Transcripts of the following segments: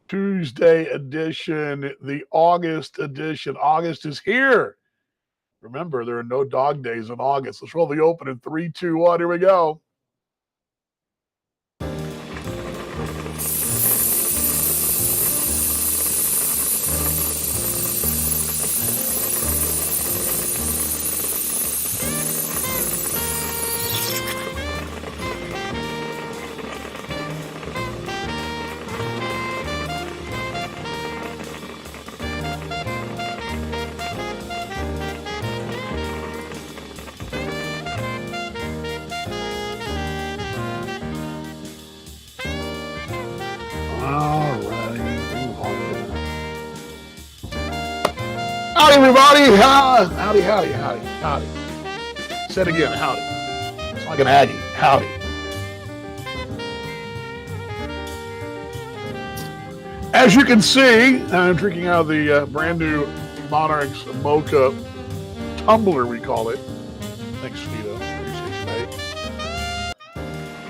Tuesday edition, the August edition. August is here. Remember, there are no dog days in August. Let's roll the open in 3, 2, 1. Here we go. Howdy, everybody. Howdy. Say it again, howdy. It's like an Aggie. Howdy. As you can see, I'm drinking out of the brand new Monarchs Mocha tumbler, we call it. Thanks, Vito.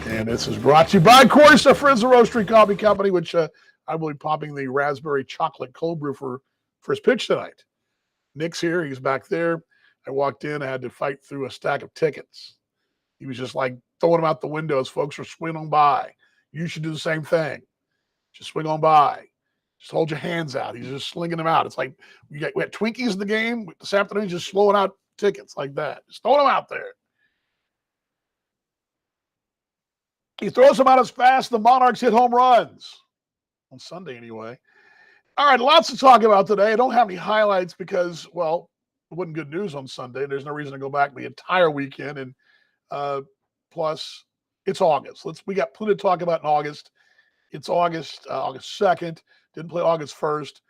And this is brought to you by, of course, our friends at Roastery Coffee Company, which I will be popping the raspberry chocolate cold brew for first pitch tonight. Nick's here. He's back there. I walked in. I had to fight through a stack of tickets. He was just like throwing them out the window as folks were swinging on by. You should do the same thing. Just swing on by. Just hold your hands out. He's just slinging them out. It's like we had Twinkies in the game this afternoon, just slowing out tickets like that. Just throwing them out there. He throws them out as fast as the Monarchs hit home runs. On Sunday, anyway. All right, lots to talk about today. I don't have any highlights because, well, it wasn't good news on Sunday. There's no reason to go back the entire weekend. And plus, it's August. We got plenty to talk about in August. It's August 2nd. Didn't play August 1st.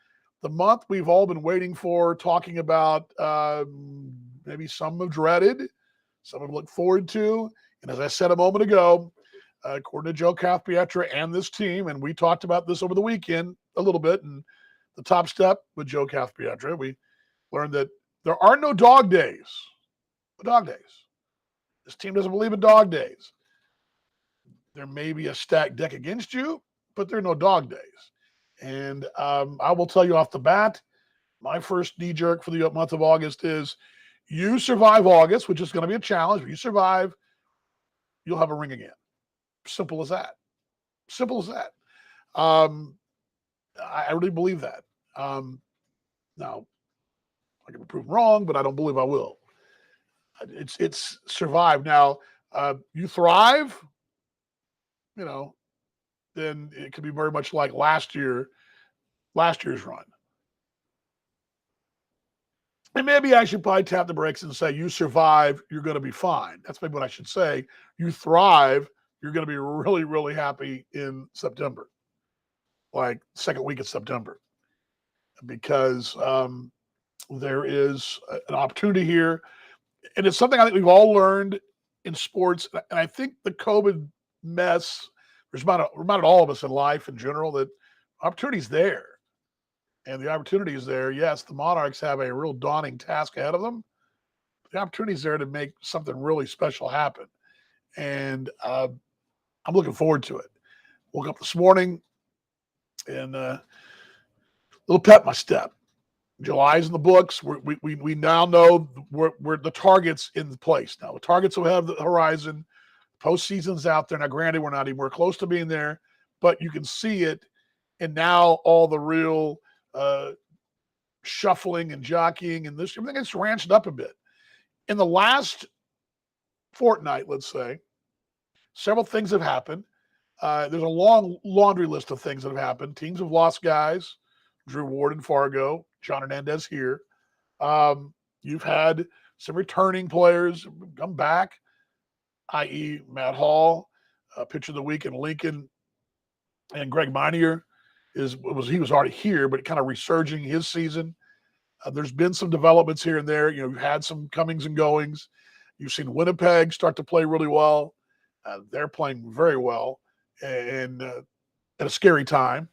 The month we've all been waiting for, talking about maybe some have dreaded, some have looked forward to. And as I said a moment ago, according to Joe Cathpietra and this team, and we talked about this over the weekend a little bit, and the top step with Joe Cathpietra, we learned that there are no dog days. No dog days. This team doesn't believe in dog days. There may be a stacked deck against you, but there are no dog days. And I will tell you off the bat, my first knee-jerk for the month of August is you survive August, which is going to be a challenge. If you survive, you'll have a ring again. Simple as that. Simple as that. I really believe that. Now, I can be proven wrong, but I don't believe I will. It's survive. Now, you thrive, then it could be very much like last year's run. And maybe I should probably tap the brakes and say, you survive, you're going to be fine. That's maybe what I should say. You thrive, you're going to be really, really happy in September, like second week of September, because there is an opportunity here. And it's something I think we've all learned in sports. And I think the COVID mess, reminded all of us in life in general that opportunity's there. And the opportunity is there. Yes, the Monarchs have a real daunting task ahead of them. The opportunity is there to make something really special happen. And I'm looking forward to it. Woke up this morning and a little pep in my step. July's in the books. We now know we're the targets in place now. The targets will have the horizon. Postseason's out there. Now, granted, we're not anywhere close to being there, but you can see it. And now all the real shuffling and jockeying and everything gets ranched up a bit. In the last fortnight, let's say, several things have happened. There's a long laundry list of things that have happened. Teams have lost guys. Drew Ward in Fargo, John Hernandez here. You've had some returning players come back, i.e. Matt Hall, pitcher of the week in Lincoln, and Greg Minear he was already here, but kind of resurging his season. There's been some developments here and there. You've had some comings and goings. You've seen Winnipeg start to play really well. They're playing very well and at a scary time.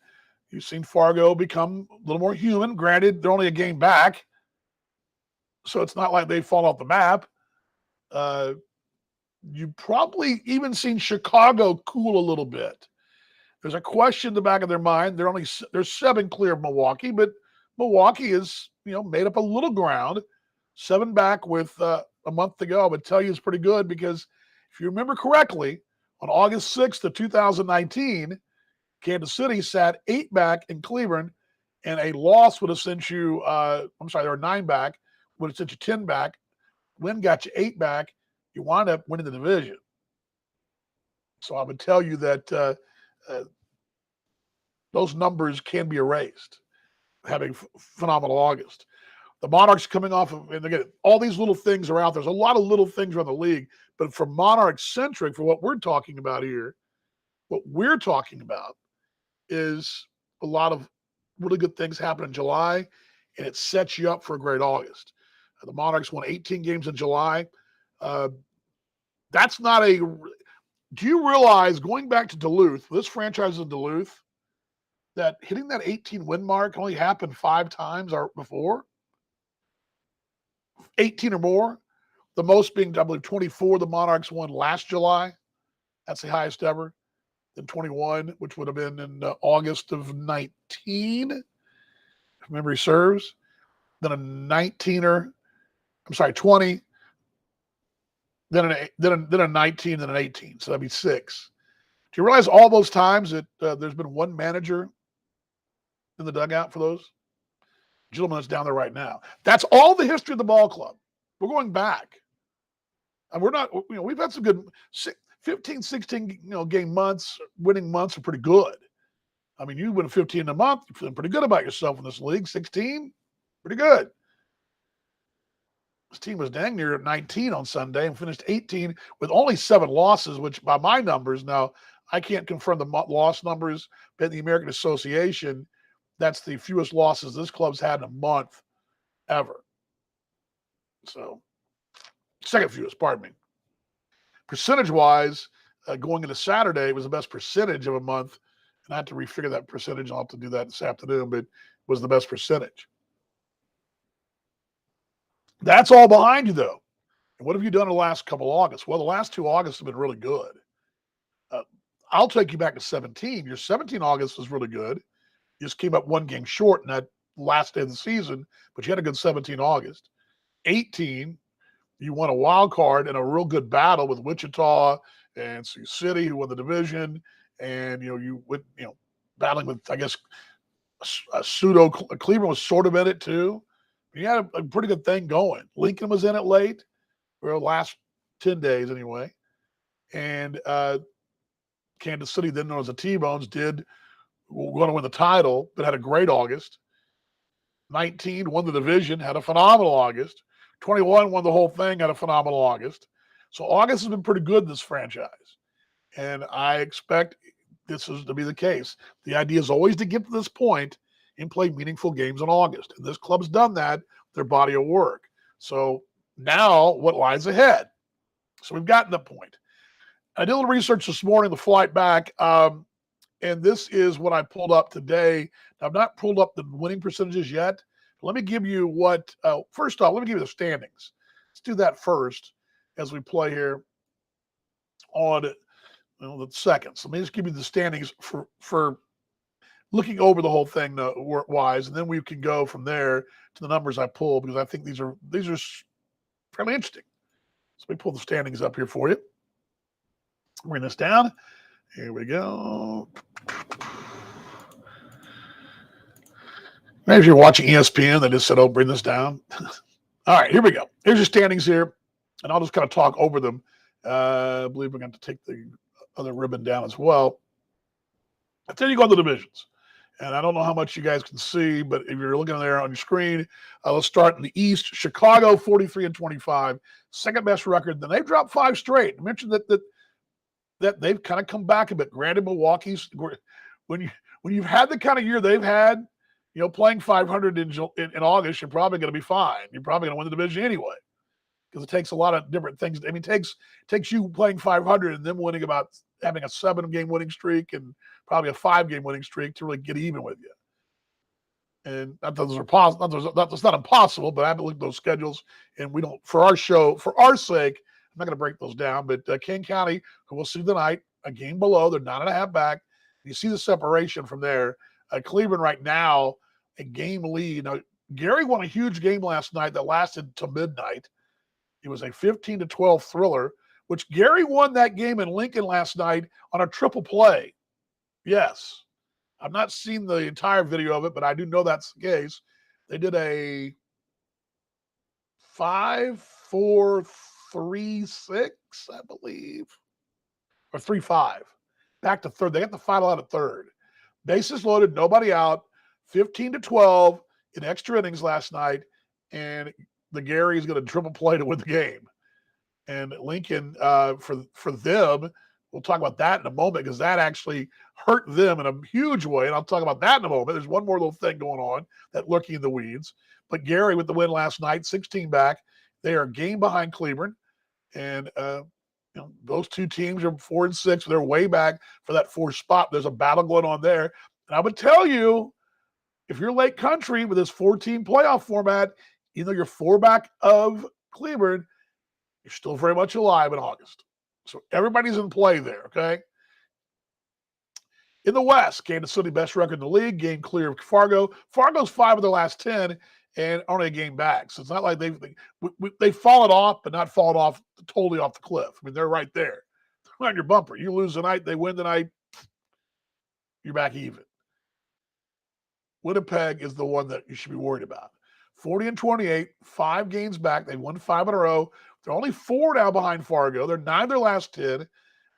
You've seen Fargo become a little more human. Granted, they're only a game back, so it's not like they fall off the map. You've probably even seen Chicago cool a little bit. There's a question in the back of their mind. They're 7 clear of Milwaukee, but Milwaukee is, made up a little ground. 7 back with a month to go. I would tell you it's pretty good because if you remember correctly, on August 6th of 2019, Kansas City sat 8 back in Cleveland, and a loss would have sent you, they were 9 back, would have sent you 10 back. Win got you 8 back. You wind up winning the division. So I would tell you that those numbers can be erased, having phenomenal August. The Monarchs coming off of, and again, all these little things are out. There's a lot of little things around the league, but for Monarch-centric, for what we're talking about here, what we're talking about is a lot of really good things happen in July, and it sets you up for a great August. The Monarchs won 18 games in July. That's not a – do you realize, going back to Duluth, this franchise in Duluth, that hitting that 18-win mark only happened 5 times before? 18 or more. The most being, I believe, 24 the Monarchs won last July. That's the highest ever. Then 21, which would have been in August of 19, if memory serves. Then a 20. Then a 19, then an 18. So that'd be 6. Do you realize all those times that there's been one manager in the dugout for those? Gentleman that's down there right now. That's all the history of the ball club. We're going back. And we're not, we've had some good 15, 16, game months, winning months are pretty good. I mean, you win 15 a month, you're feeling pretty good about yourself in this league. 16, pretty good. This team was dang near 19 on Sunday and finished 18 with only 7 losses, which by my numbers, now I can't confirm the loss numbers, but in the American Association, that's the fewest losses this club's had in a month ever. So, second fewest, pardon me. Percentage-wise, going into Saturday, it was the best percentage of a month. And I had to refigure that percentage. I'll have to do that this afternoon, but it was the best percentage. That's all behind you, though. And what have you done in the last couple of Augusts? Well, the last 2 Augusts have been really good. I'll take you back to 17. Your 17 August was really good. You just came up 1 game short in that last day of the season, but you had a good 17 August. 18, you won a wild card in a real good battle with Wichita and Sioux City, who won the division. And, you went, battling with, I guess, Cleveland was sort of in it too. You had a pretty good thing going. Lincoln was in it late, for the last 10 days anyway. And Kansas City, then known as the T-Bones, did going to win the title, but had a great August. 19 won the division, had a phenomenal August. 21 won the whole thing, had a phenomenal August. So August has been pretty good, this franchise. And I expect this is to be the case. The idea is always to get to this point and play meaningful games in August. And this club's done that, their body of work. So now what lies ahead? So we've gotten the point. I did a little research this morning, the flight back, and this is what I pulled up today. Now, I've not pulled up the winning percentages yet. Let me give you first off, let me give you the standings. Let's do that first as we play here on the second. So let me just give you the standings for looking over the whole thing wise, and then we can go from there to the numbers I pulled, because I think these are fairly interesting. So let me pull the standings up here for you. Bring this down. Here we go. Maybe if you're watching ESPN, they just said, "Oh, bring this down." All right, here we go. Here's your standings here, and I'll just kind of talk over them. I believe we're going to take the other ribbon down as well. Then you go on the divisions. And I don't know how much you guys can see, but if you're looking there on your screen, let's start in the East. Chicago, 43-25, second best record. Then they've dropped 5 straight. I mentioned that they've kind of come back a bit. Granted, Milwaukee's, when you've had the kind of year they've had, playing 500 in August, you're probably going to be fine. You're probably going to win the division anyway, because it takes a lot of different things. I mean, it takes you playing 500 and then having a 7-game winning streak and probably a 5-game winning streak to really get even with you. And those are possible. That's not impossible, but I haven't looked at those schedules, and we don't, for our show, for our sake, I'm not going to break those down. But King County, who we'll see tonight, a game below, they're 9.5 back. You see the separation from there. Cleveland right now, a game lead. Now, Gary won a huge game last night that lasted till midnight. It was a 15-12 thriller, which Gary won that game in Lincoln last night on a triple play. Yes. I've not seen the entire video of it, but I do know that's the case. They did a 5-4-3-6, I believe, or 3-5. Back to third. They got the final out at third. Bases loaded, nobody out, 15-12 in extra innings last night, and the Gary's going to triple play to win the game. And Lincoln, for them, we'll talk about that in a moment because that actually hurt them in a huge way, and I'll talk about that in a moment. There's one more little thing going on that lurking in the weeds. But Gary with the win last night, 16 back. They are a game behind Cleveland, and those two teams are 4-6. They're way back for that fourth spot. There's a battle going on there. And I would tell you, if you're Lake Country with this 4-team playoff format, even though you're 4 back of Cleveland, you're still very much alive in August. So everybody's in play there, okay? In the West, Kansas City, best record in the league, game clear of Fargo. Fargo's 5 of their last 10 and only a game back. So it's not like they've fallen off, but not fallen off totally off the cliff. I mean, they're right there. They're on your bumper. You lose tonight, they win tonight, you're back even. Winnipeg is the one that you should be worried about. 40-28, 5 games back. They've won 5 in a row. They're only 4 now behind Fargo. They're 9 of their last 10.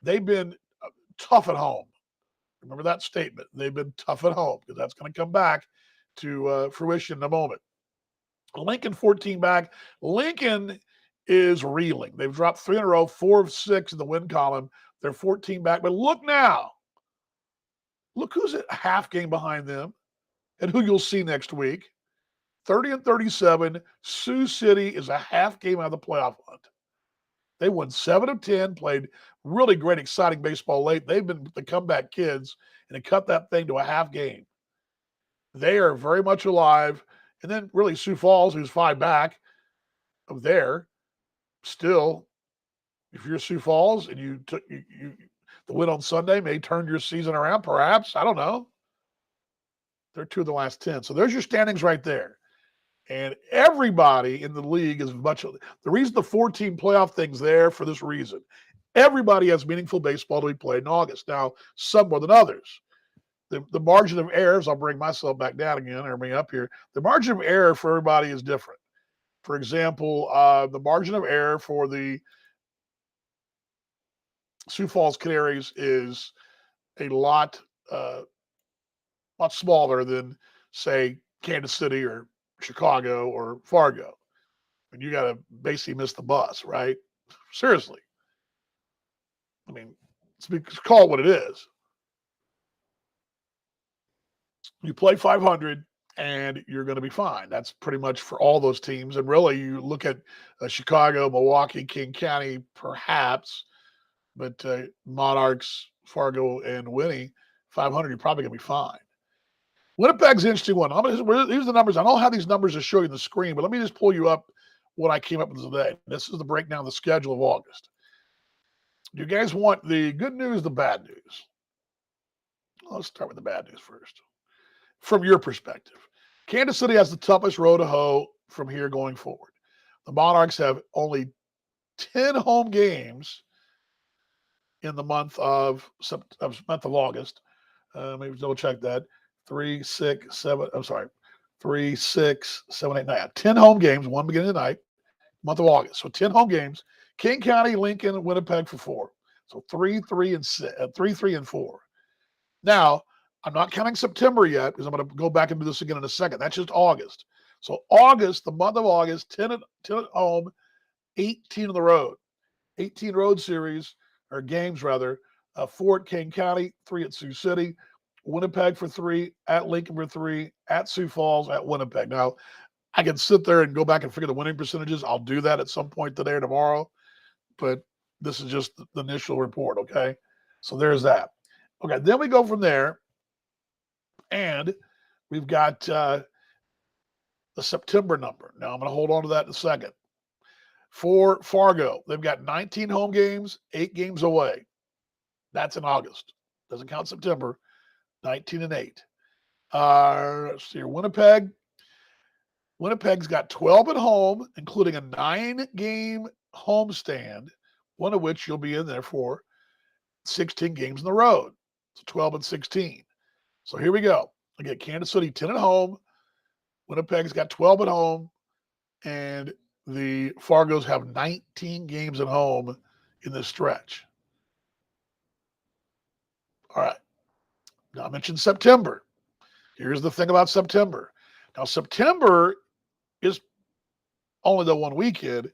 They've been tough at home. Remember that statement. They've been tough at home because that's going to come back to fruition in a moment. Lincoln 14 back. Lincoln is reeling. They've dropped 3 in a row, 4 of 6 in the win column. They're 14 back. But look now. Look who's a half game behind them and who you'll see next week. 30-37. Sioux City is a half game out of the playoff hunt. They won 7 of 10, played really great, exciting baseball late. They've been the comeback kids, and they cut that thing to a half game. They are very much alive. And then really Sioux Falls, who's 5 back of there, still, if you're Sioux Falls and you took the win on Sunday may turn your season around, perhaps. I don't know. They're 2 of the last 10. So there's your standings right there. And everybody in the league is much. The reason the 4-team playoff thing's there for this reason. Everybody has meaningful baseball to be played in August. Now, some more than others. The margin of errors, I'll bring myself back down again, or me up here. The margin of error for everybody is different. For example, the margin of error for the Sioux Falls Canaries is a lot smaller than, say, Kansas City or Chicago or Fargo. And you got to basically miss the bus, right? Seriously. I mean, call it what it is. You play 500 and you're going to be fine. That's pretty much for all those teams. And really, you look at Chicago, Milwaukee, King County, perhaps, but Monarchs, Fargo, and Winnie, 500, you're probably going to be fine. Winnipeg's an interesting one. Here's the numbers. I don't have these numbers to show you on the screen, but let me just pull you up what I came up with today. This is the breakdown of the schedule of August. Do you guys want the good news, the bad news? Let's start with the bad news first. From your perspective, Kansas City has the toughest road to hoe from here going forward. The Monarchs have only 10 home games in the month of August. Maybe double check that. 3, 6, 7. I'm sorry. 3, 6, 7, 8, 9. 10 home games, one beginning tonight, month of August. So 10 home games. King County, Lincoln, Winnipeg for 4. So 3, 3, and 4. Now, I'm not counting September yet because I'm going to go back and do this again in a second. That's just August. So August, the month of August, 10 at home, 18 on the road. 18 road series, or games rather. 4 at King County, 3 at Sioux City, Winnipeg for 3, at Lincoln for 3, at Sioux Falls, at Winnipeg. Now, I can sit there and go back and figure the winning percentages. I'll do that at some point today or tomorrow. But this is just the initial report, okay? So there's that. Okay, then we go from there. And we've got the September number. Now, I'm going to hold on to that in a second. For Fargo, they've got 19 home games, 8 games away. That's in August. Doesn't count September. 19-8. Let's see here. Winnipeg's got 12 at home, including a 9-game homestand, one of which you'll be in there for 16 games on the road. So 12 and 16. So here we go. Again, Kansas City 10 at home. Winnipeg's got 12 at home. And the Fargos have 19 games at home in this stretch. All right. Now I mentioned September. Here's the thing about September. Now, September is only the one weekend.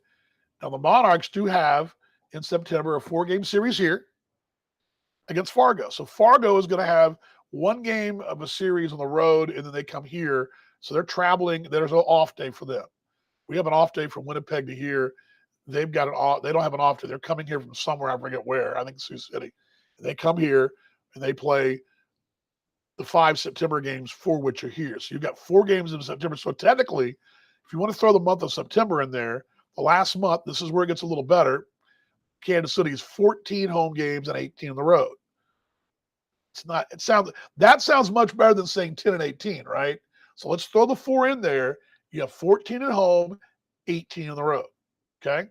Now, the Monarchs do have in September a 4-game series here against Fargo. So Fargo is going to have one game of a series on the road, and then they come here. So they're traveling. There's no off day for them. We have an off day from Winnipeg to here. They've got an off. They don't have an off day. They're coming here from somewhere. I forget where. I think Sioux City. They come here and they play the 5 September games, 4 which are here. So you've got 4 games in September. So technically, if you want to throw the month of September in there, the last month, this is where it gets a little better. Kansas City's 14 home games and 18 on the road. That sounds much better than saying 10 and 18, right? So let's throw the 4 in there. You have 14 at home, 18 on the road. Okay.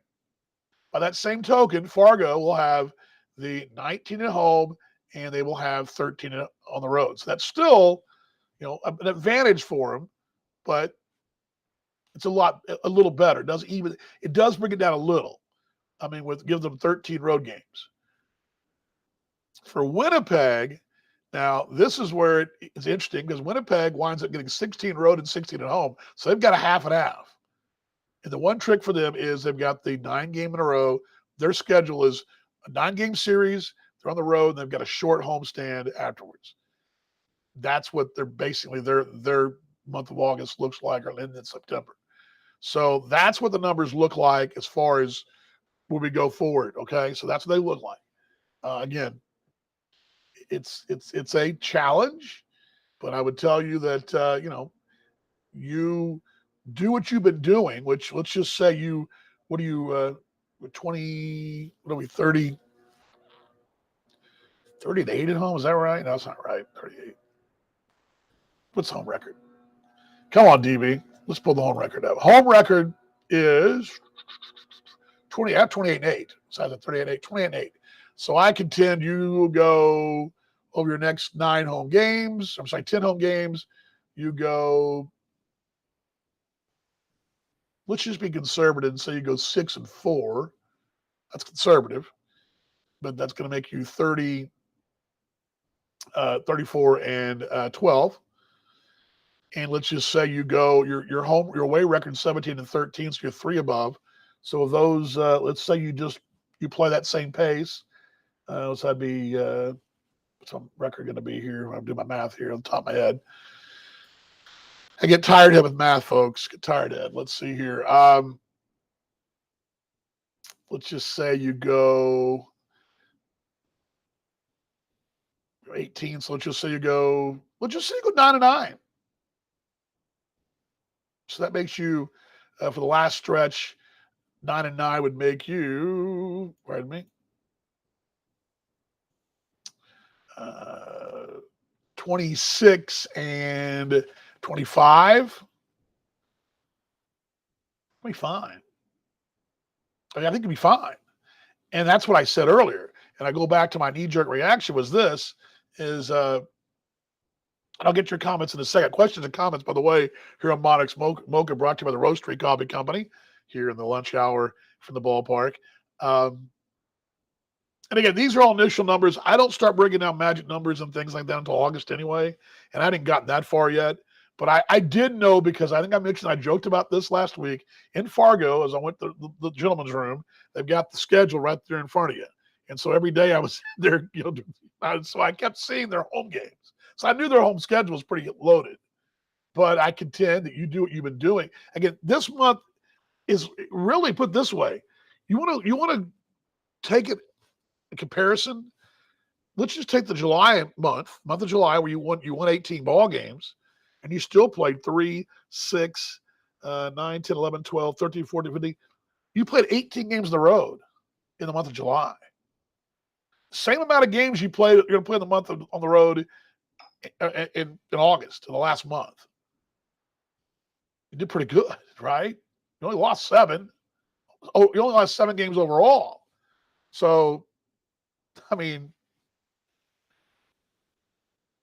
By that same token, Fargo will have the 19 at home and they will have 13 on the road. So that's still, an advantage for them, but it's a little better. It does bring it down a little. I mean, give them 13 road games. For Winnipeg, now this is where it's interesting because Winnipeg winds up getting 16 road and 16 at home. So they've got a half and half. And the one trick for them is they've got the 9 game in a row. Their schedule is a 9-game series. They're on the road and they've got a short homestand afterwards. That's what they're basically their month of August looks like, or in September. So that's what the numbers look like as far as when we go forward. Okay, so that's what they look like. Again, it's a challenge, but I would tell you that you do what you've been doing. Which let's just say 20? What are we 30? 38 at home? Is that right? No, that's not right. 38. What's home record? Come on, DB. Let's pull the home record up. Home record is 28 and 8. So that's 38 and 8, 28 and 8. So I contend you will go over your next 9 home games. 10 home games. You go, let's just be conservative and say you go 6 and 4. That's conservative, but that's going to make you 30, 34 and 12. And let's just say you go your away record 17 and 13, so you're 3 above. So those, let's say you play that same pace. So that'd be what's my record going to be here? I'm doing my math here on the top of my head. I get tired of with math, folks. Get tired of. Let's see here. Let's just say you go 18. So let's just say you go 9 and 9. So that makes you, for the last stretch, 9 and 9 would make you, pardon me, 26 and 25. I'll be fine. I think it'll be fine. And that's what I said earlier. And I go back to my knee-jerk reaction was this, is and I'll get your comments in a second. Questions and comments, by the way, here on Monarchs Mocha, brought to you by the Roastery Coffee Company here in the lunch hour from the ballpark. And again, these are all initial numbers. I don't start bringing down magic numbers and things like that until August anyway, and I hadn't gotten that far yet. But I did know, because I think I joked about this last week in Fargo as I went to the gentleman's room. They've got the schedule right there in front of you. And so every day I was there, so I kept seeing their home games. So I knew their home schedule was pretty loaded. But I contend that you do what you've been doing. Again, this month is really, put this way. You want to take it in comparison. Let's just take the July month of July, where you won 18 ball games, and you still played 3, 6, 9, 10, 11, 12, 13, 14, 15. You played 18 games on the road in the month of July. Same amount of games you're going to play in the month on the road in August, in the last month. You did pretty good, right? You only lost 7. Oh, you only lost 7 games overall. So, I mean,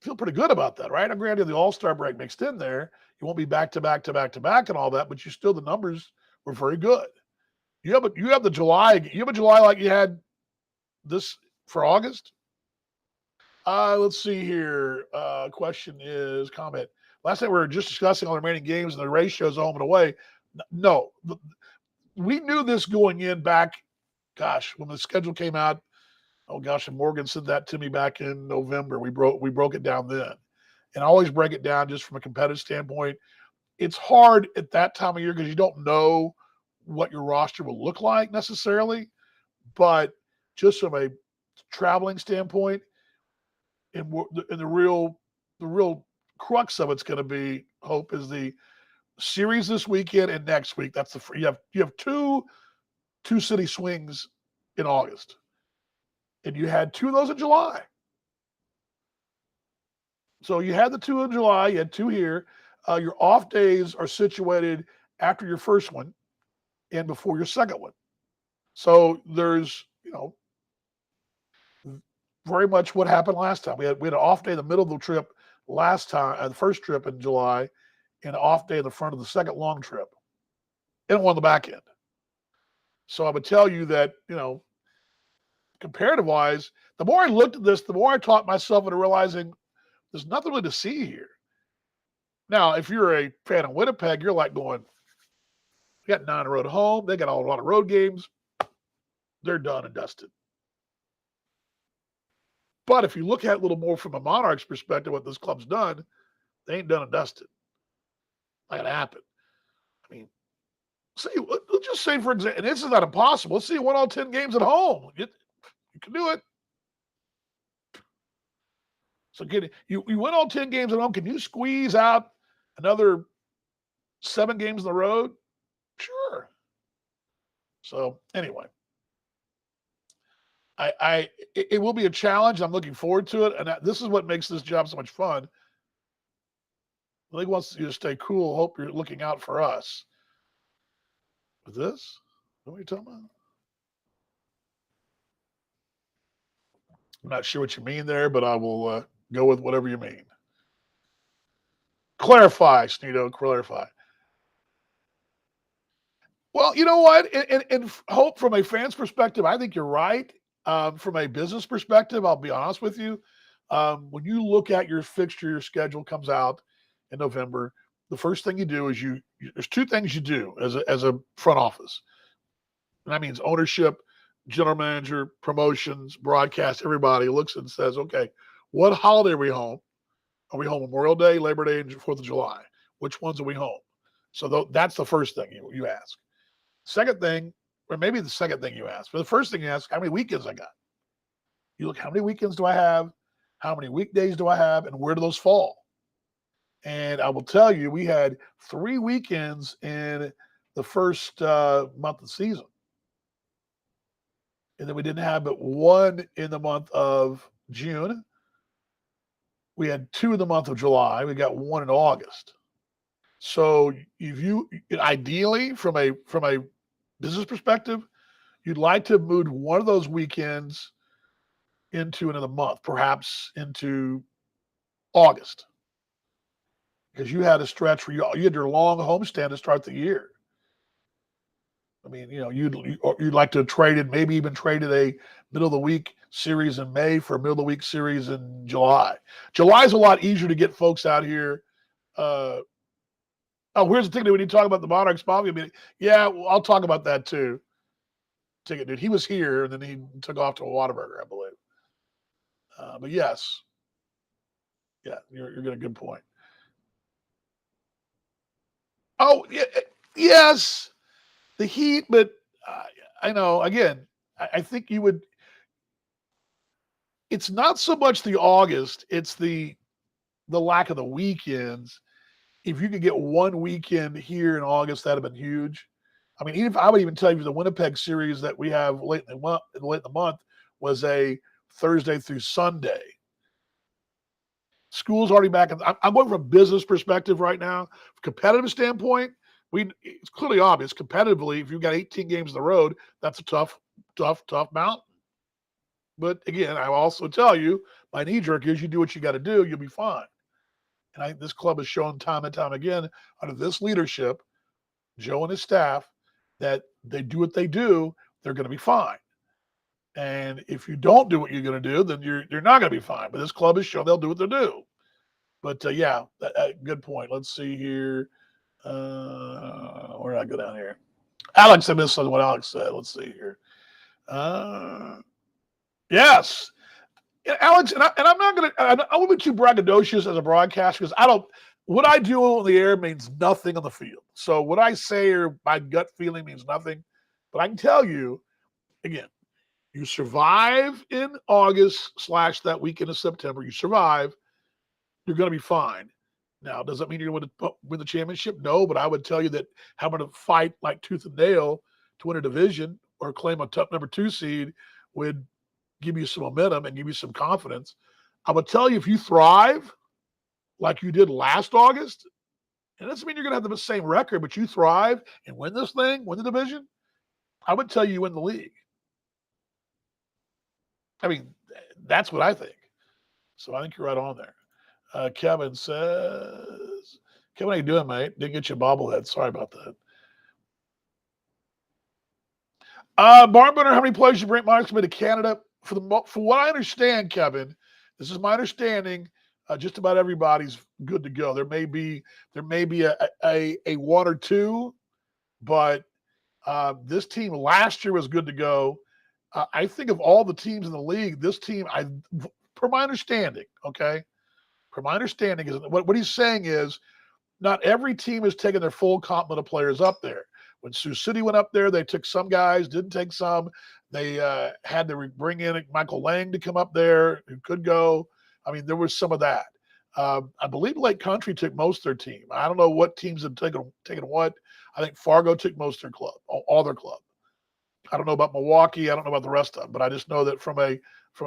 feel pretty good about that, right? I'm granted the All-Star break mixed in there. You won't be back to back to back to back and all that, but the numbers were very good. You have the July. You have a July like you had this for August. Let's see here. Question is comment. Last night we were just discussing all the remaining games and the ratios home and away. No, we knew this going in back. Gosh, when the schedule came out. Oh gosh, and Morgan said that to me back in November. We broke it down then, and I always break it down just from a competitive standpoint. It's hard at that time of year because you don't know what your roster will look like necessarily, but just from a traveling standpoint, and the real crux of it's going to be, Hope, is the series this weekend and next week. That's you have two city swings in August, and you had 2 of those in July. So you had the 2 in July, you had 2 here. Your off days are situated after your first one and before your second one. So there's, very much what happened last time. We had an off day in the middle of the trip last time, the first trip in July, and an off day in the front of the second long trip, and one on the back end. So I would tell you that, comparative wise, the more I looked at this, the more I taught myself into realizing there's nothing really to see here. Now, if you're a fan of Winnipeg, you're like going, we got 9 road home. They got a lot of road games. They're done and dusted. But if you look at it a little more from a Monarchs perspective, what this club's done, they ain't done and dusted. Not going to happen. I mean, let's just say, for example, and this is not impossible. Let's see you won all 10 games at home. You can do it. So you win all 10 games at home. Can you squeeze out another 7 games on the road? Sure. So anyway, it will be a challenge. I'm looking forward to it, and this is what makes this job so much fun. The league wants you to stay cool. Hope you're looking out for us. With this, what are you talking about? I'm not sure what you mean there, but I will go with whatever you mean. Clarify, Sneedo, clarify. Well, you know what? And Hope, from a fan's perspective, I think you're right. From a business perspective, I'll be honest with you. When you look at your fixture, your schedule comes out in November. The first thing you do is there's 2 things you do as a front office. And that means ownership, general manager, promotions, broadcast. Everybody looks and says, okay, what holiday are we home? Are we home Memorial Day, Labor Day, and 4th of July? Which ones are we home? So that's the first thing you ask. Second thing, or maybe the second thing you ask, but the first thing you ask, how many weekends I got? You look, how many weekends do I have? How many weekdays do I have? And where do those fall? And I will tell you, we had 3 weekends in the first month of the season. And then we didn't have but 1 in the month of June. We had 2 in the month of July. We got 1 in August. So ideally, from a business perspective, you'd like to move one of those weekends into another month, perhaps into August, because you had a stretch where you had your long homestand to start the year. I mean, you'd like to trade it, maybe even traded a middle of the week series in May for a middle of the week series in July. July is a lot easier to get folks out here. Here's the thing that we need to talk about the Monarchs Mafia meeting. Yeah, well, I'll talk about that too. Ticket dude, he was here and then he took off to a Whataburger, I believe. But yes, yeah, you're getting a good point. Oh, yeah, yes, the Heat, but I know. Again, I think you would. It's not so much the August; it's the lack of the weekends. If you could get 1 weekend here in August, that'd have been huge. I mean, I would even tell you the Winnipeg series that we have late in the month was a Thursday through Sunday. School's already back. I'm going from a business perspective right now. Competitive standpoint, it's clearly obvious. Competitively, if you've got 18 games on the road, that's a tough mountain. But again, I will also tell you, my knee jerk is you do what you got to do, you'll be fine. And this club has shown time and time again under this leadership, Joe and his staff, that they do what they do, they're going to be fine. And if you don't do what you're going to do, then you're not going to be fine. But this club has shown they'll do what they do. But yeah, good point. Let's see here. Where did I go down here? Alex, I missed what Alex said. Let's see here. Yes. Alex, and I'm not going to, I won't be too braggadocious as a broadcaster because what I do on the air means nothing on the field. So what I say or my gut feeling means nothing. But I can tell you, again, you survive in August / that weekend of September. You survive, you're going to be fine. Now, does that mean you're going to win the championship? No, but I would tell you that having to fight like tooth and nail to win a division or claim a tough number 2 seed would give you some momentum and give you some confidence. I would tell you if you thrive like you did last August, and it doesn't mean you're going to have the same record, but you thrive and win this thing, win the division, I would tell you win the league. I mean, that's what I think. So I think you're right on there. Kevin says, Kevin, how you doing, mate? Didn't get your bobblehead. Sorry about that. Barn Burner, how many players you bring Monarchs to Canada? For what I understand, Kevin, this is my understanding. Just about everybody's good to go. There may be a 1 or 2, but this team last year was good to go. I think of all the teams in the league, this team, per my understanding, is what he's saying is not every team is taking their full complement of players up there. When Sioux City went up there, they took some guys, didn't take some. They had to bring in Michael Lang to come up there, who could go. I mean, there was some of that. I believe Lake Country took most of their team. I don't know what teams have taken what. I think Fargo took most of their club, all their club. I don't know about Milwaukee. I don't know about the rest of them, but I just know that from a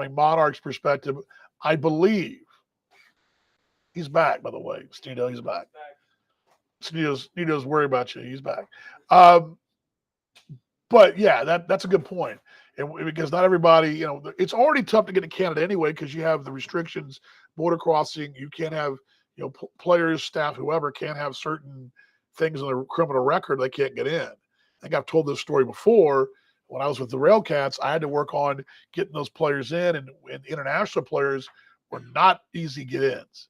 Monarchs perspective, I believe he's back. By the way, Stino, he's back. Stino's worried about you. He's back. But yeah, that's a good point. And because not everybody, it's already tough to get to Canada anyway because you have the restrictions, border crossing. You can't have, players, staff, whoever can't have certain things on their criminal record. They can't get in. I think I've told this story before. When I was with the Railcats, I had to work on getting those players in, and international players were not easy get-ins.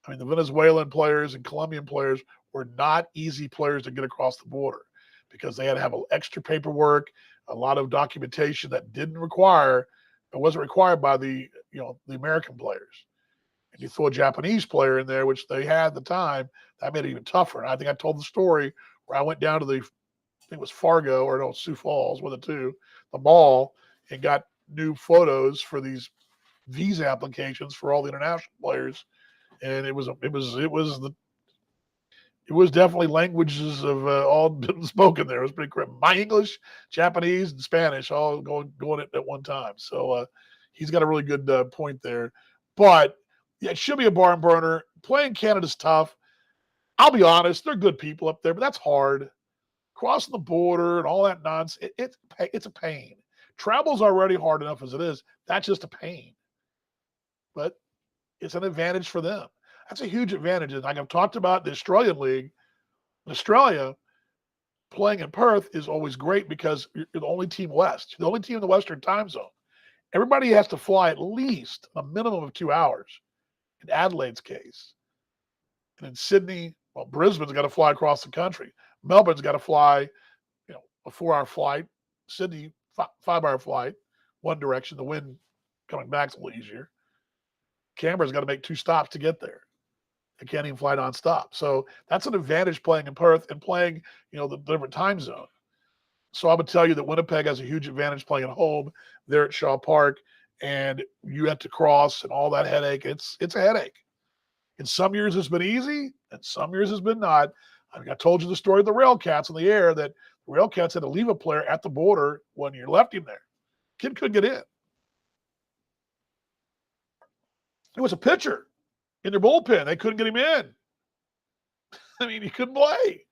I mean, the Venezuelan players and Colombian players were not easy players to get across the border because they had to have extra paperwork, a lot of documentation that wasn't required by the American players. And you throw a Japanese player in there, which they had at the time, that made it even tougher. And I think I told the story where I went down to I think it was Fargo or no, Sioux Falls, one of the two, the mall, and got new photos for these visa applications for all the international players. And it was definitely languages of all been spoken there. It was pretty great. My English, Japanese, and Spanish all going at one time. So he's got a really good point there. But yeah, it should be a barn burner. Playing Canada's tough. I'll be honest, they're good people up there, but that's hard. Crossing the border and all that nonsense, it's a pain. Travel's already hard enough as it is. That's just a pain. But it's an advantage for them. That's a huge advantage. And like I've talked about the Australian League, in Australia, playing in Perth is always great because you're the only team west. You're the only team in the Western time zone. Everybody has to fly at least a minimum of 2 hours in Adelaide's case. And in Sydney, Brisbane's got to fly across the country. Melbourne's got to fly, a 4-hour flight. Sydney, 5-hour flight, one direction. The wind coming back's a little easier. Canberra's got to make 2 stops to get there. They can't even fly nonstop. So that's an advantage playing in Perth and playing, the different time zone. So I would tell you that Winnipeg has a huge advantage playing at home there at Shaw Park, and you have to cross and all that headache. It's a headache. In some years it's been easy, and some years it's been not. I mean, I told you the story of the Railcats on the air that the Railcats had to leave a player at the border when you left him there. Kid couldn't get in. It was a pitcher. in their bullpen. They couldn't get him in. I mean, he couldn't play.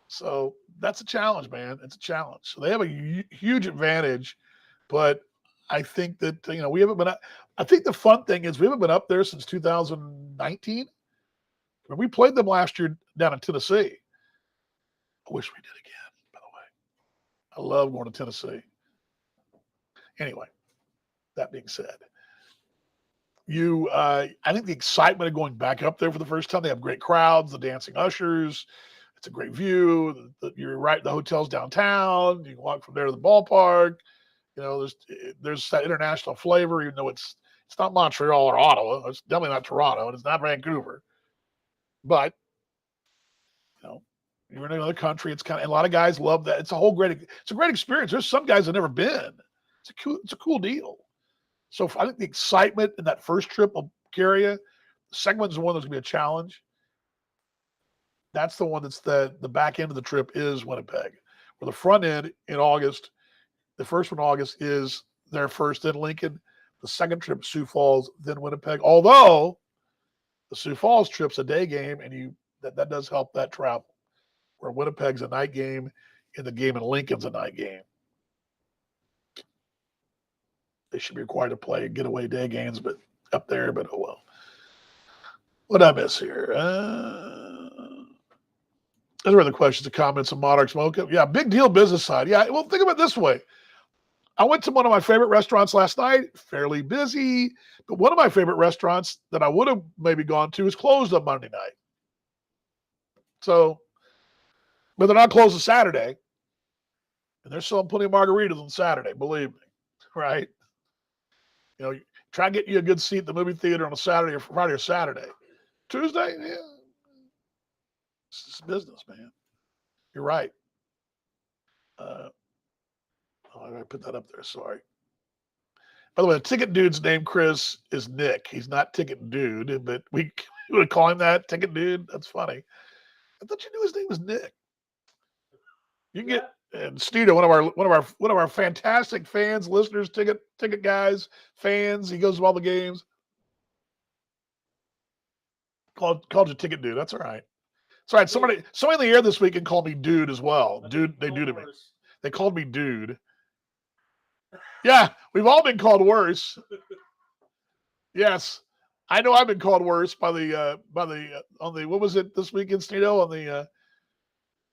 So that's a challenge, man. It's a challenge. So they have a huge advantage, but I think that, we haven't been. I think the fun thing is we haven't been up there since 2019. When we played them last year down in Tennessee. I wish we did again, by the way. I love going to Tennessee. Anyway, that being said, I think the excitement of going back up there for the first time, they have great crowds, the dancing ushers. It's a great view. You're right, the hotel's downtown. You can walk from there to the ballpark. There's that international flavor, even though it's not Montreal or Ottawa. It's definitely not Toronto, and it's not Vancouver. But, you're in another country. It's and a lot of guys love that. It's a great experience. There's some guys that have never been. It's a cool deal. So I think the excitement in that first trip will carry you. The second one's the one that's going to be a challenge. That's the one that's the back end of the trip is Winnipeg. Where the front end in August, the first one in August is their first in Lincoln. The second trip, Sioux Falls, then Winnipeg. Although the Sioux Falls trip's a day game, and that does help that travel. Where Winnipeg's a night game, and the game in Lincoln's a night game. They should be required to play getaway day games, but up there, but oh well. What did I miss here? Those were the questions and comments on Monarchs Mocha. Yeah, big deal business side. Yeah, well, think of it this way. I went to one of my favorite restaurants last night, fairly busy, but one of my favorite restaurants that I would have maybe gone to is closed on Monday night. So, but they're not closed on Saturday, and they're selling plenty of margaritas on Saturday, believe me, right? Try to get you a good seat at the movie theater on a Saturday or Friday or Saturday. Tuesday, yeah. It's business, man. You're right. I gotta put that up there. Sorry. By the way, the ticket dude's name, Chris, is Nick. He's not Ticket Dude, but we would call him that, Ticket Dude. That's funny. I thought you knew his name was Nick. You can get and Stedo, one of our fantastic fans, listeners, ticket guys, fans. He goes to all the games. Called you Ticket Dude. That's all right. It's all right. Somebody in the air this week can call me Dude as well. Dude, they do to me. They called me Dude. Yeah, we've all been called worse. Yes, I know I've been called worse by the on the what was it this weekend, Stedo, on the.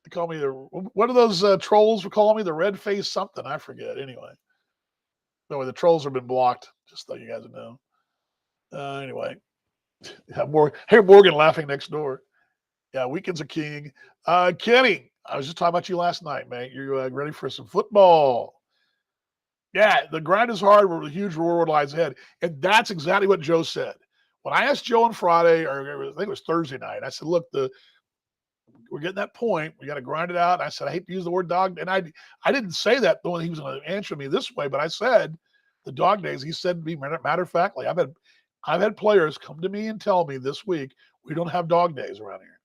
They call me what are those trolls were calling me? The red face something. I forget. Anyway, the trolls have been blocked. Just so you guys know. Anyway, hear Morgan laughing next door. Yeah, weekends are king. Kenny, I was just talking about you last night, man. You're ready for some football. Yeah, the grind is hard, but the huge reward lies ahead. And that's exactly what Joe said. When I asked Joe on Friday, or I think it was Thursday night, I said, look, we're getting that point. We got to grind it out. And I said, I hate to use the word dog. And I didn't say that when he was going to answer me this way, but I said the dog days. He said to me, matter of factly, I've had players come to me and tell me this week, we don't have dog days around here.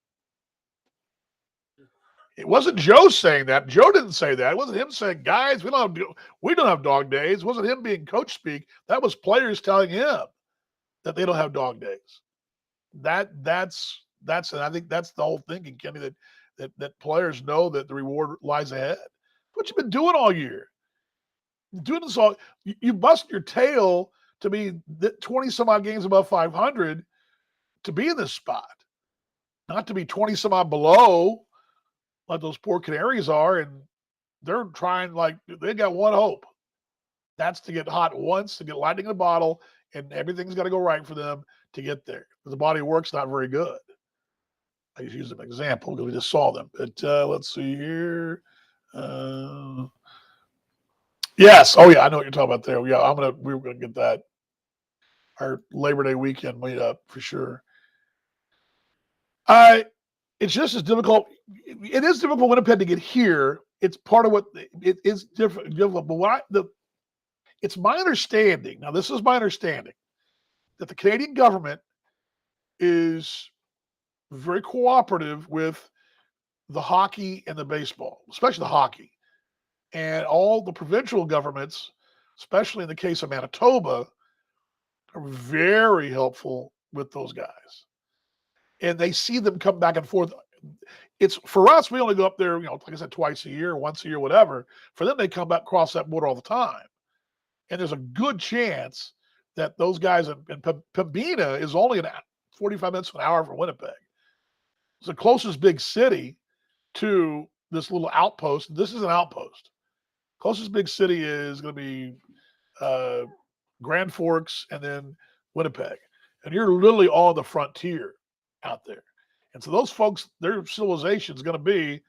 It wasn't Joe saying that. Joe didn't say that. It wasn't him saying, guys, we don't have dog days. It wasn't him being coach speak. That was players telling him that they don't have dog days. That's and I think that's the whole thinking, Kenny, that players know that the reward lies ahead. What you've been doing all year. You're doing this all. You bust your tail to be 20 some odd games above 500 to be in this spot, not to be 20 some odd below. Like those poor Canaries are, and they're trying they got one hope. That's to get hot once, to get lightning in a bottle, and everything's got to go right for them to get there. The body of work's not very good. I just use an example because we just saw them. But let's see here. Yes. Oh yeah, I know what you're talking about there. Yeah, we were gonna get that. Our Labor Day weekend meet up for sure. It's just as difficult. It is difficult for Winnipeg to get here. It's part of what it is difficult. But it's my understanding. Now, this is my understanding that the Canadian government is very cooperative with the hockey and the baseball, especially the hockey, and all the provincial governments, especially in the case of Manitoba, are very helpful with those guys. And they see them come back and forth. It's for us, we only go up there, like I said, twice a year, once a year, whatever. For them, they come back across that border all the time. And there's a good chance that those guys in Pembina is only 45 minutes to an hour from Winnipeg. It's the closest big city to this little outpost. This is an outpost. Closest big city is going to be Grand Forks and then Winnipeg. And you're literally on the frontier out there. And so those folks, their civilization is going to be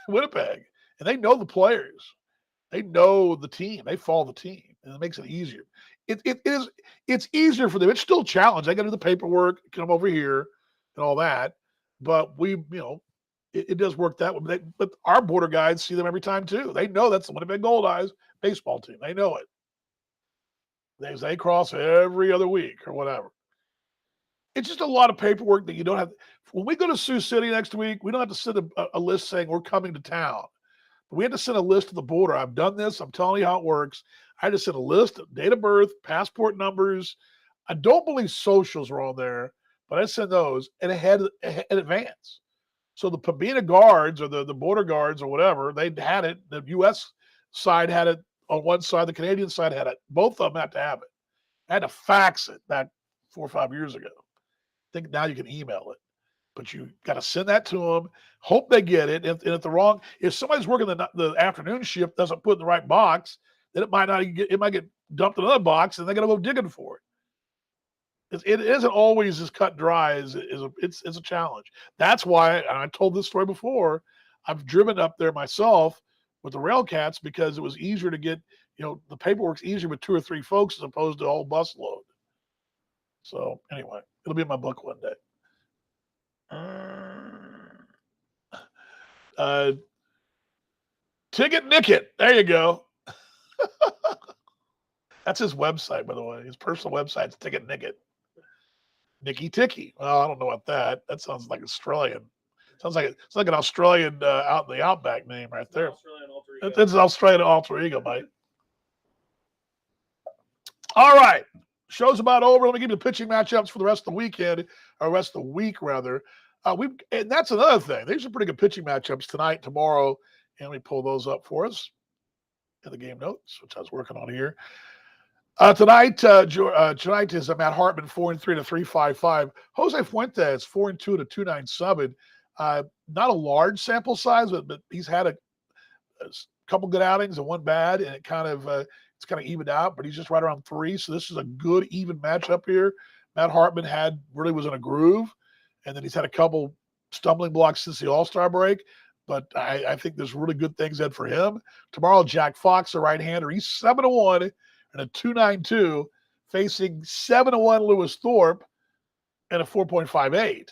Winnipeg. And they know the players. They know the team. They follow the team. And it makes it easier. It's easier for them. It's still a challenge. They got to do the paperwork, come over here and all that. But it does work that way. But our border guides see them every time too. They know that's the Winnipeg Goldeyes baseball team. They know it. They cross every other week or whatever. It's just a lot of paperwork that you don't have. When we go to Sioux City next week, we don't have to send a list saying we're coming to town. But we had to send a list to the border. I've done this. I'm telling you how it works. I just sent a list of date of birth, passport numbers. I don't believe socials are on there, but I sent those in advance. So the Pembina guards or the border guards or whatever, they had it. The U.S. side had it on one side. The Canadian side had it. Both of them had to have it. I had to fax it back 4 or 5 years ago. I think now you can email it. But you got to send that to them. Hope they get it. And if somebody's working the afternoon shift doesn't put it in the right box, then it might get dumped in another box, and they got to go digging for it. It isn't always as cut dry as it's a challenge. That's why, and I told this story before, I've driven up there myself with the Railcats because it was easier to get, the paperwork's easier with 2 or 3 folks as opposed to a whole busload. So anyway, it'll be in my book one day. Ticket Nicket. There you go. That's his website, by the way. His personal website's Ticket Nicket. Nicky Ticky. Well, I don't know about that. That sounds like Australian. Sounds like an Australian out in the outback name right there. It's an Australian alter ego, mate. All right. Show's about over. Let me give you the pitching matchups for the rest of the weekend, or rest of the week, rather. And that's another thing. These are pretty good pitching matchups tonight, tomorrow, and let me pull those up for us in the game notes, which I was working on here. Tonight is Matt Hartman 4-3 to 3.55. Jose Fuentes 4-2 to 2.97. Not a large sample size, but he's had a couple good outings and one bad, and it's kind of evened out. But he's just right around 3, so this is a good even matchup here. Matt Hartman was in a groove, and then he's had a couple stumbling blocks since the All-Star break. But I think there's really good things ahead for him. Tomorrow, Jack Fox, a right-hander, he's 7-1 and a 2.92, facing 7-1 Lewis Thorpe and a 4.58.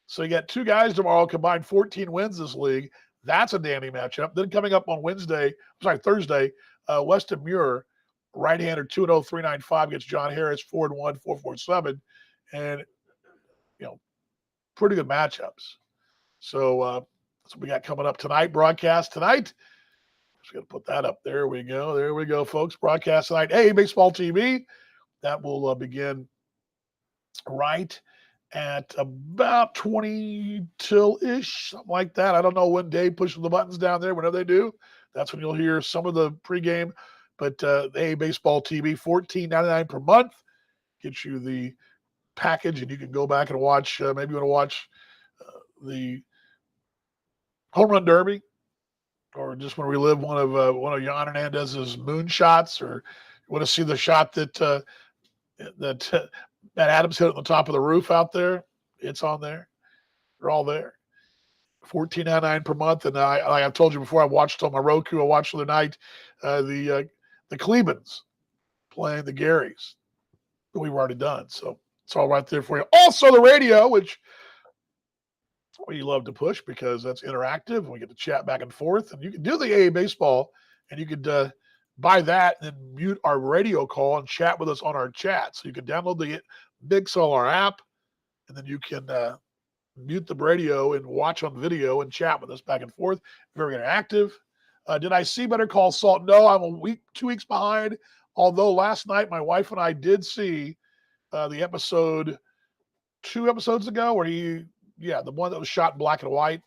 So you got 2 guys tomorrow, combined 14 wins this league. That's a dandy matchup. Then coming up on Thursday, Weston Muir, right-hander, 2-0, 3.95 against John Harris, 4-1, 4.47, and pretty good matchups. So that's what we got coming up tonight. Broadcast tonight. Just got to put that up. There we go. There we go, folks. Broadcast tonight. Hey, Baseball TV. That will begin right at about 20 till-ish, something like that. I don't know when Dave pushes the buttons down there. Whenever they do, that's when you'll hear some of the pregame. But hey, Baseball TV, $14.99 per month. Gets you the package, and you can go back and watch. Maybe you want to watch the Home Run Derby, or just want to relive one of Jan Hernandez's moonshots, or you want to see the shot that Adams hit at the top of the roof out there. It's on there. They're all there. $14.99 per month. And like I've told you before, I watched on my Roku. I watched the other night the Clevelands playing the Garys that we've already done. So it's all right there for you. Also, the radio, which we love to push because that's interactive and we get to chat back and forth. And you can do the AA Baseball, and you could buy that and then mute our radio call and chat with us on our chat. So you can download the Big Solar app, and then you can mute the radio and watch on video and chat with us back and forth. Very interactive. Did I see Better Call Saul? No, I'm 2 weeks behind. Although last night my wife and I did see the episode 2 episodes ago where the one that was shot in black and white,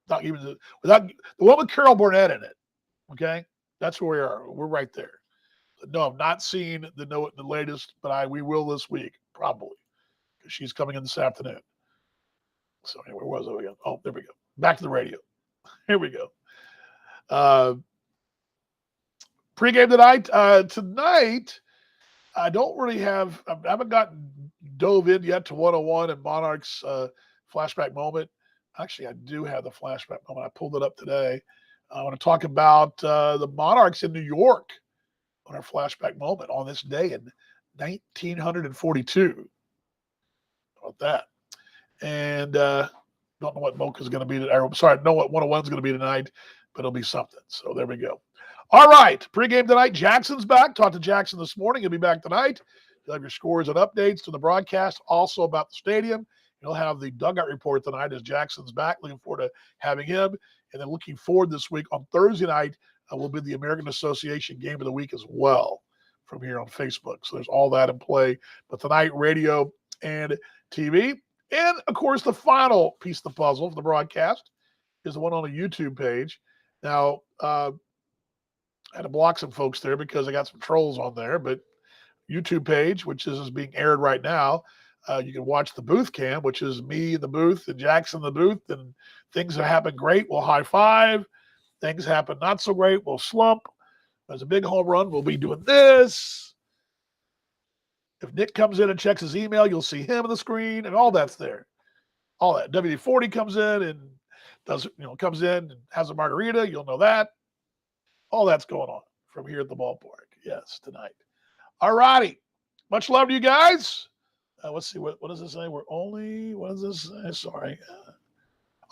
not even without the one with Carol Burnett in it. Okay, that's where we are. We're right there. No, I've not seen the latest, but we will this week probably because she's coming in this afternoon. So anyway, where was it again? Oh, there we go. Back to the radio. Here we go. Pregame tonight. Tonight, I don't really I haven't gotten dove in yet to 101 and Monarchs flashback moment. Actually, I do have the flashback moment. I pulled it up today. I want to talk about the Monarchs in New York on our flashback moment on this day in 1942. How about that? And don't know what Mocha is going to be. Sorry, I know what 101 is going to be tonight, but it'll be something. So there we go. All right, pregame tonight. Jackson's back. Talked to Jackson this morning. He'll be back tonight. You'll have your scores and updates to the broadcast. Also about the stadium. You'll have the dugout report tonight as Jackson's back. Looking forward to having him. And then looking forward this week on Thursday night will be the American Association Game of the Week as well from here on Facebook. So there's all that in play. But tonight, radio and TV. And, of course, the final piece of the puzzle for the broadcast is the one on the YouTube page. Now, I had to block some folks there because I got some trolls on there. But YouTube page, which is being aired right now, you can watch the booth cam, which is me in the booth and Jackson in the booth. And things that happen great, we'll high five. Things happen not so great, we'll slump. There's a big home run, we'll be doing this. If Nick comes in and checks his email, you'll see him on the screen, and all that's there. All that. WD-40 comes in and comes in and has a margarita. You'll know that. All that's going on from here at the ballpark. Yes, tonight. All righty. Much love to you guys. Let's see. What does this say? What does this say? Sorry.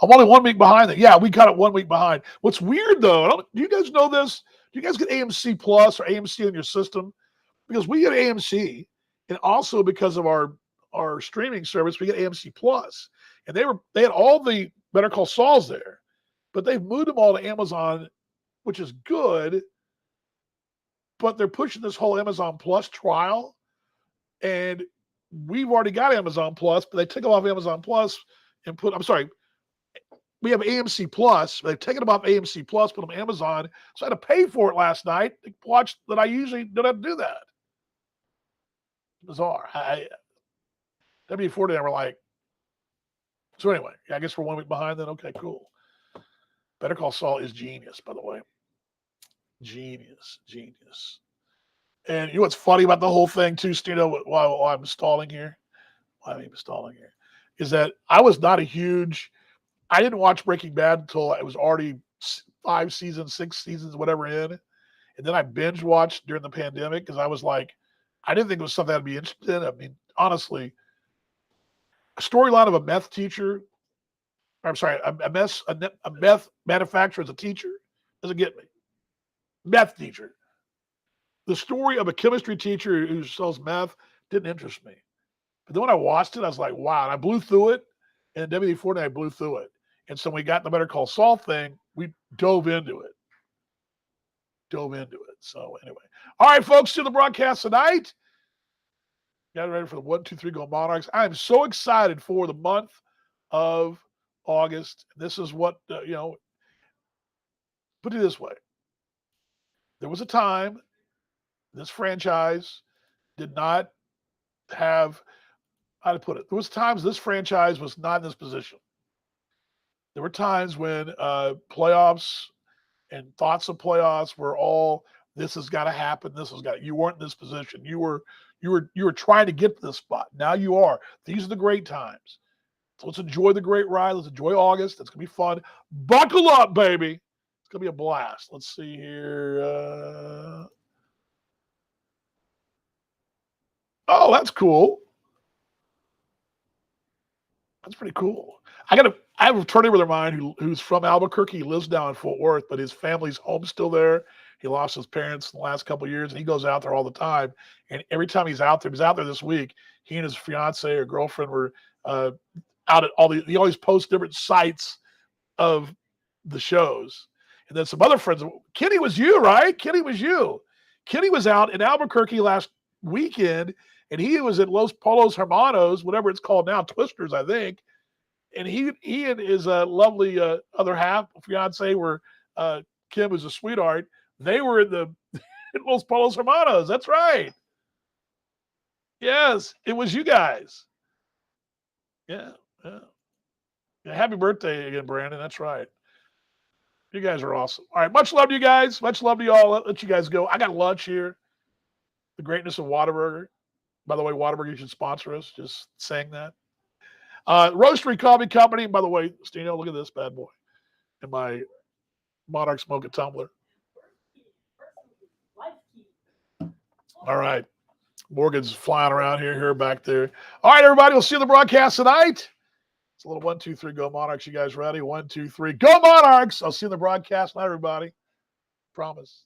I'm only 1 week behind it. Yeah, we got it 1 week behind. What's weird, though, do you guys know this? Do you guys get AMC Plus or AMC in your system? Because we get AMC. And also because of our streaming service, we get AMC Plus. And they had all the Better Call Sauls there, but they've moved them all to Amazon, which is good. But they're pushing this whole Amazon Plus trial. And we've already got Amazon Plus, but they took it off Amazon Plus and we have AMC Plus. They've taken them off AMC Plus, put them on Amazon. So I had to pay for it last night to watch that. I usually don't have to do that. Bizarre. WD-40 and I were like, so anyway, I guess we're 1 week behind then. Okay, cool. Better Call Saul is genius, by the way. Genius. And you know what's funny about the whole thing too, Stino, while I'm stalling here? Is that I was not I didn't watch Breaking Bad until it was already 5 seasons, 6 seasons, whatever in. And then I binge watched during the pandemic because I was like, I didn't think it was something I'd be interested in. I mean, honestly, a storyline of a meth teacher, a meth manufacturer as a teacher doesn't get me. Meth teacher. The story of a chemistry teacher who sells meth didn't interest me. But then when I watched it, I was like, wow. And I blew through it. And WD-40 I blew through it. And so when we got the Better Call Saul thing, we dove into it. So anyway. All right, folks, to the broadcast tonight. Got ready for the 1, 2, 3 Go Monarchs. I am so excited for the month of August. This is what, put it this way. There was a time this franchise did not have, how to put it, there was times this franchise was not in this position. There were times when playoffs and thoughts of playoffs were all, this has got to happen. You weren't in this position. You were trying to get to this spot. Now you are. These are the great times. So let's enjoy the great ride. Let's enjoy August. It's going to be fun. Buckle up, baby. It's going to be a blast. Let's see here. Oh, that's cool. That's pretty cool. I have a attorney with mine who's from Albuquerque. He lives down in Fort Worth, but his family's home still there. He lost his parents in the last couple of years, and he goes out there all the time. And every time he's out there this week, he and his fiance or girlfriend were out at he always posts different sites of the shows. And then some other friends, Kenny was you, right? Kenny was out in Albuquerque last weekend, and he was at Los Polos Hermanos, whatever it's called now, Twisters, I think. And he and his lovely other half, fiance, were Kim was a sweetheart. They were in the at Los Polos Hermanos. That's right. Yes, it was you guys. Yeah, yeah. Yeah, happy birthday again, Brandon. That's right. You guys are awesome. All right, much love to you guys. Much love to you all. Let you guys go. I got lunch here. The greatness of Whataburger. By the way, Whataburger, you should sponsor us. Just saying that. Roastery Coffee Company. By the way, Stino, look at this bad boy in my Monarchs Mocha tumbler. All right. Morgan's flying around here, back there. All right, everybody. We'll see you in the broadcast tonight. It's a little 1, 2, 3, go Monarchs. You guys ready? 1, 2, 3, go Monarchs. I'll see you in the broadcast tonight, everybody. Promise.